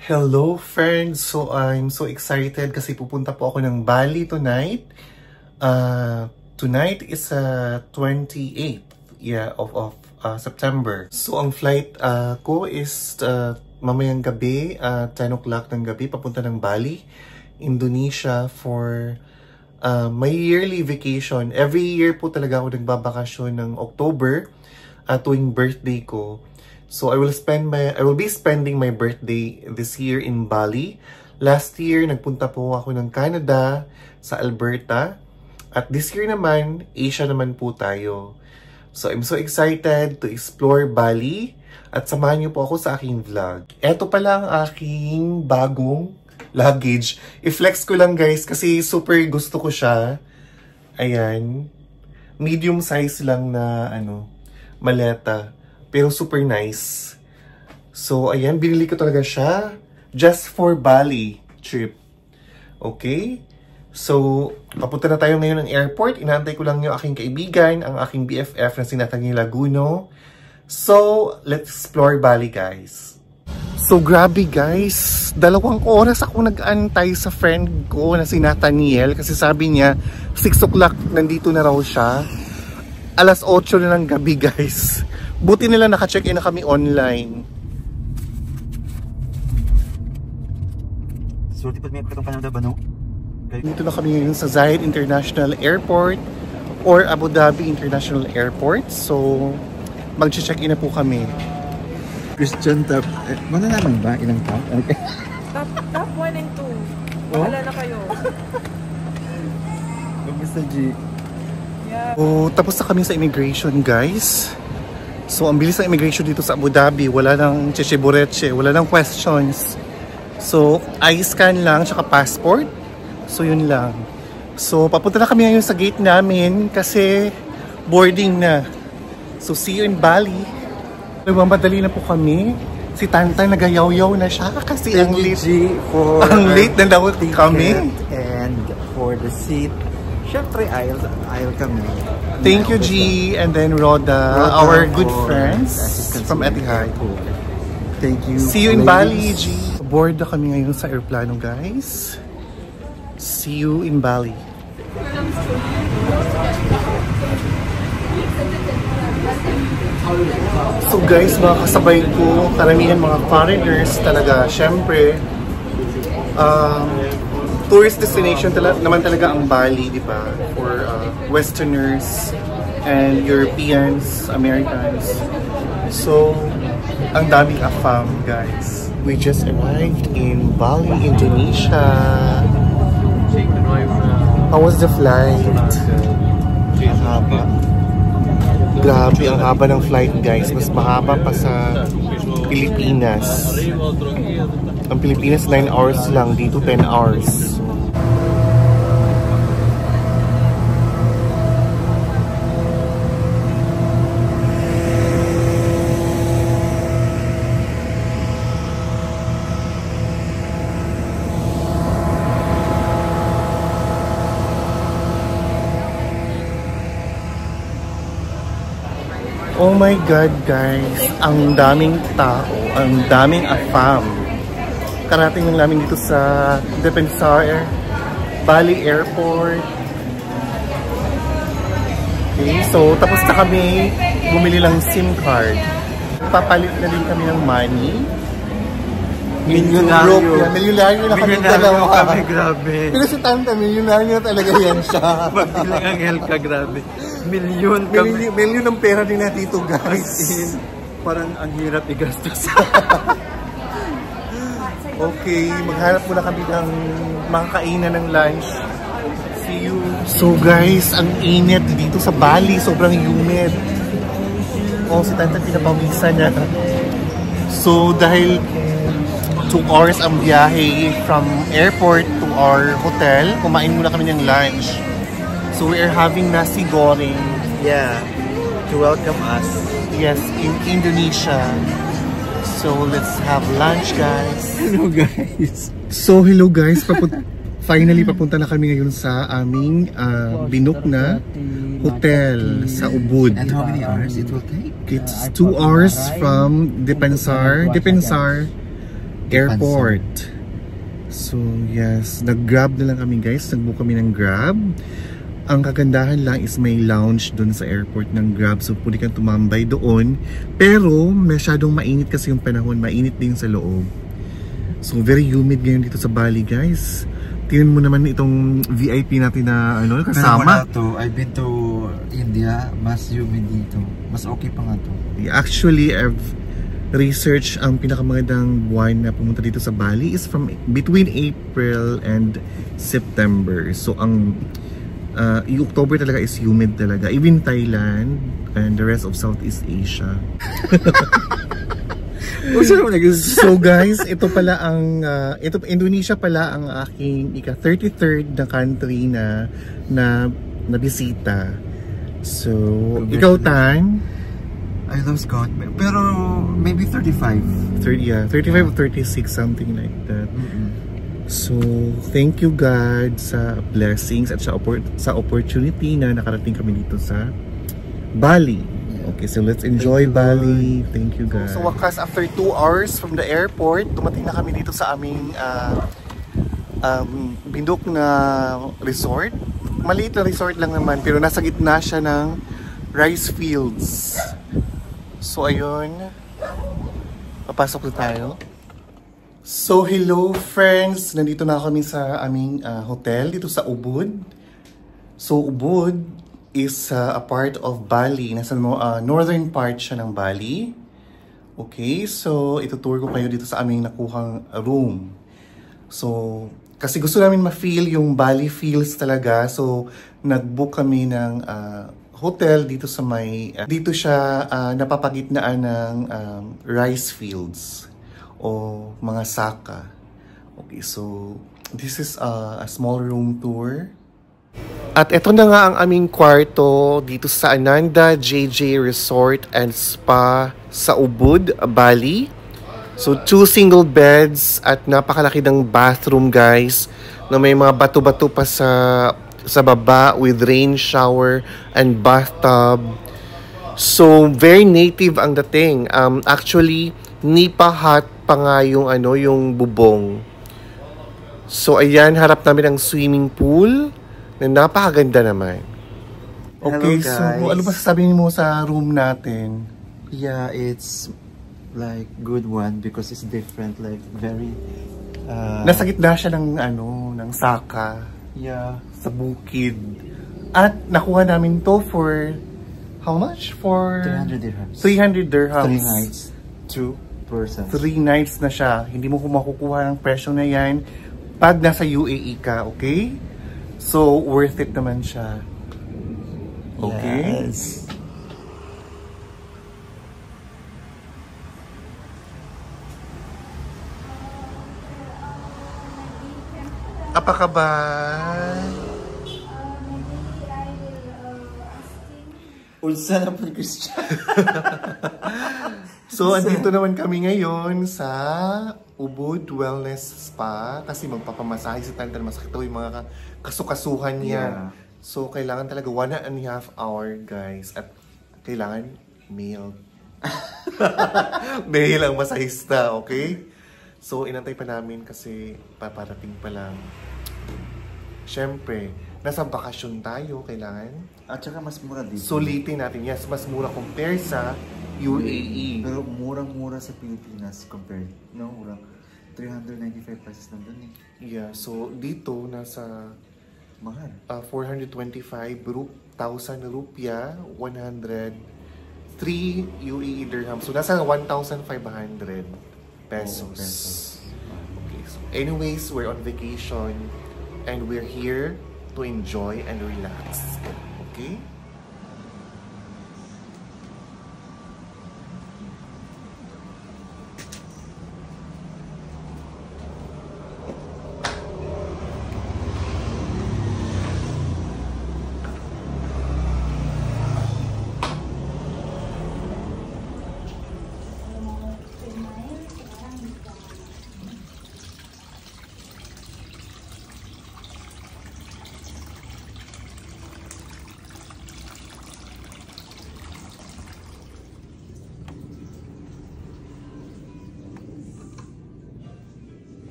Hello friends! So I'm so excited kasi pupunta po ako ng Bali tonight. Tonight is 28th of September. So ang flight ko is mamayang gabi, 10 o'clock ng gabi, papunta ng Bali, Indonesia for my yearly vacation. Every year po talaga ako nagbabakasyon ng October tuwing birthday ko. So I will be spending my birthday this year in Bali. Last year nagpunta po ako ng Canada sa Alberta. At this year naman, Asia naman po tayo. So I'm so excited to explore Bali at samahan niyo po ako sa aking vlog. Ito pala ang aking bagong luggage. I-flex ko lang guys kasi super gusto ko siya. Ayan. Medium size lang na maleta. Pero super nice. So, ayan, binili ko talaga siya just for Bali trip. Okay? So, papunta na tayo ngayon ng airport. Inaantay ko lang yung aking kaibigan, ang aking BFF na si Nathaniel Laguno. So, let's explore Bali, guys. So, grabe guys. 2 oras ako nag-antay sa friend ko na si Nathaniel kasi sabi niya 6 o'clock nandito na raw siya. Alas 8 na ng gabi, guys. Buti nila naka-check-in na kami online. Swerte pa may katong Canada ba, no? Dito na kami ngayon sa Zayed International Airport or Abu Dhabi International Airport. So, mag-check-in na po kami. Christian top. Ano naman ba? Ilang top? Okay. Top 1 and 2. Bahala na kayo. Kamusta, G? Yeah. So, tapos na kami sa immigration, guys. So, ang bilis ng immigration dito sa Abu Dhabi. Wala nang cheche-bureche, wala nang questions. So, i-scan lang, tsaka passport. So, yun lang. So, papunta na kami ngayon sa gate namin kasi boarding na. So, see you in Bali. Nagmamadali na po kami. Si Tantan nagayaw-yaw na siya kasi ang late. Ang late na daw kami. And for the seat, syempre, aisle kami. Thank you, G. And then Roda, our good friends from Etihad. Thank you. See you in Bali, G. Board na kami ngayon sa airplano, guys. See you in Bali. So guys, mga kasabay ko, karamihan mga foreigners talaga, syempre, tourist destination naman talaga ang Bali, di ba? For Westerners and Europeans, Americans. So, ang daming AFAM, guys. We just arrived in Bali, Indonesia. How was the flight? Ang haba. Grabe, ang haba ng flight, guys. Mas mahaba pa sa Pilipinas. Ang Pilipinas 9 hours lang, dito 10 hours. Oh my God, guys. Ang daming tao, ang daming AFAM. Karating lang namin dito sa Depensar Bali Airport. Okay, so tapos na kami bumili lang SIM card. Papalit na din kami ng money. Milyonaryo na kami dalawa. Kami, grabe. Pero si Tanta, milyonaryo talaga yan siya. Magbilang ang Helka, grabe. Milyon kami. Milyon ang pera din natin ito, guys. Parang ang hirap igastos. Okay, maghanap muna kami ng makakainan ng lunch. See you. So guys, ang init dito sa Bali. Sobrang humid. Oh, si Tanta pinapawisan niya. So, dahil 2 hours ang biyahe from airport to our hotel, kumain muna kami ng lunch. So, we are having nasi goreng. Yeah, to welcome us. Yes, in Indonesia. So, let's have lunch, guys. Hello, guys. So, hello, guys. Finally, papunta na kami ngayon sa aming binook na hotel sa Ubud. And how many hours it will take? It's 2 hours from Depensar airport. So yes, nag-grab na lang kami guys. Nag-book kami ng grab. Ang kagandahan lang is may lounge doon sa airport ng grab. So pwede kang tumambay doon. Pero masyadong mainit kasi yung panahon. Mainit din sa loob. So very humid ngayon dito sa Bali guys. Tingnan mo naman itong VIP natin na ano, kasama. Pero I've been to India, mas humid dito. Mas okay pa nga to. Actually, I've researched ang pinakamagandang buwan na pumunta dito sa Bali is from between April and September. So ang yung October talaga is humid talaga. Even Thailand and the rest of Southeast Asia. So guys, ito pala ang Indonesia pala ang aking ika-33rd na country na bisita. So, ikaw Tan? I lost count. Pero maybe 35. 35 or 36, something like that. So, thank you God sa blessings at sa opportunity na nakarating kami dito sa Bali. Okay, so let's enjoy Bali. Thank you guys. So wakas, after 2 hours from the airport, dumating na kami dito sa aming bindok na resort. Maliit na resort lang naman, pero nasa gitna siya ng rice fields. So ayun, papasok na tayo. So hello friends, nandito na kami sa aming hotel dito sa Ubud. So Ubud is a part of Bali. Nasa northern part siya ng Bali. Okay, so itutour ko kayo dito sa aming nakuhang room. So, kasi gusto namin ma-feel yung Bali feels talaga. So, nag-book kami ng hotel dito sa may... dito siya napapagitnaan ng rice fields o mga saka. Okay, so this is a small room tour. At ito na nga ang aming kwarto dito sa Ananda JJ Resort and Spa sa Ubud, Bali. So 2 single beds at napakalaki ng bathroom guys na may mga bato-bato pa sa baba with rain shower and bathtub. So very native ang dating. Actually nipa hot pa nga yung yung bubong. So ayan, harap namin ang swimming pool. Na napakaganda naman. Okay, so ano ba sasabihin mo sa room natin? Yeah, it's like good one because it's different, like very nasa gitna siya ng ng saka. Yeah, sa bukid. At nakuha namin to for how much? For 300 dirhams. 300 dirhams. 3 nights, 2 persons. 3 nights na siya. Hindi mo makukuha ng presyo na yan pag nasa UAE ka, okay? So, worth it naman siya. Okay? Yes. Apa ka ba? Unsa na po Christian? So, andito naman kami ngayon sa Ubud Wellness Spa kasi magpapamasahe si Tantan. Masakit daw yung mga kasukasuhan niya. Yeah. So, kailangan talaga 1.5 hour guys. At kailangan male. Male ang masahista, okay? So, inantay pa namin kasi paparating pa lang. Siyempre, nasa bakasyon tayo, kailangan. At saka mas mura dito. Sulitin natin. Yes, mas mura compare sa UAE. Pero murang-mura sa Pilipinas compared. No, murang 395 pesos nandun eh. Yeah, so dito nasa mahal. 425,000 rupiah, 103 UAE dirham. So nasa 1,500 pesos. Okay, so anyways, we're on vacation and we're here to enjoy and relax. Okay?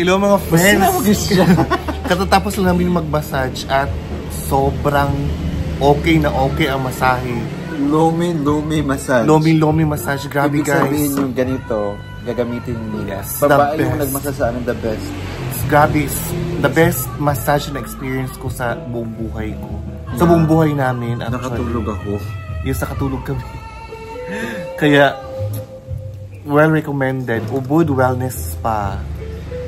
Hello mga friends! Katatapos lang namin mag-massage at sobrang okay na okay ang masahe. Lomi massage. Lomi massage. Grabe Ibig guys. sabihin yung ganito, gagamitin nila. Yes, Babae the yung best. nagmassage sa amin, the best. Grabe. The best massage na experience ko sa buong buhay ko. Sa buong buhay namin. Nakatulog ako. Yes, nakatulog kami. Kaya, well recommended. Ubud Wellness Spa.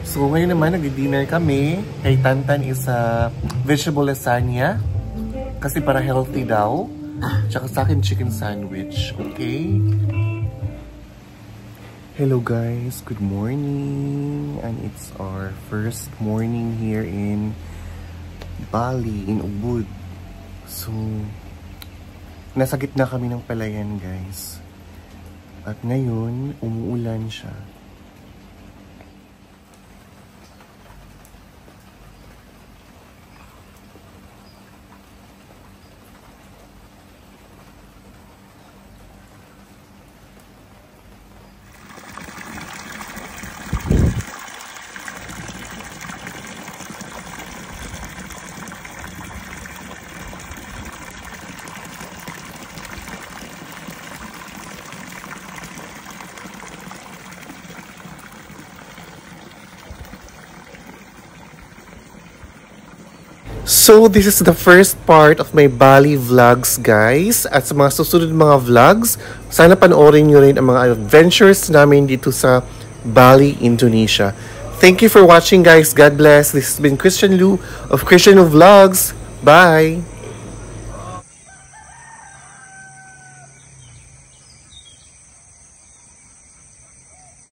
So ngayon naman, nag-dinner kami. Kay Tantan is a vegetable lasagna. Kasi para healthy daw. Tsaka sa akin, chicken sandwich. Okay? Hello guys, good morning. And it's our first morning here in Bali, in Ubud. So, nasa gitna kami ng palayan guys. At ngayon, umuulan siya. So, this is the first part of my Bali vlogs, guys. At sa mga susunod mga vlogs, sana panoorin nyo rin ang mga adventures namin dito sa Bali, Indonesia. Thank you for watching, guys. God bless. This has been Christian Lu of Christian Lu Vlogs. Bye!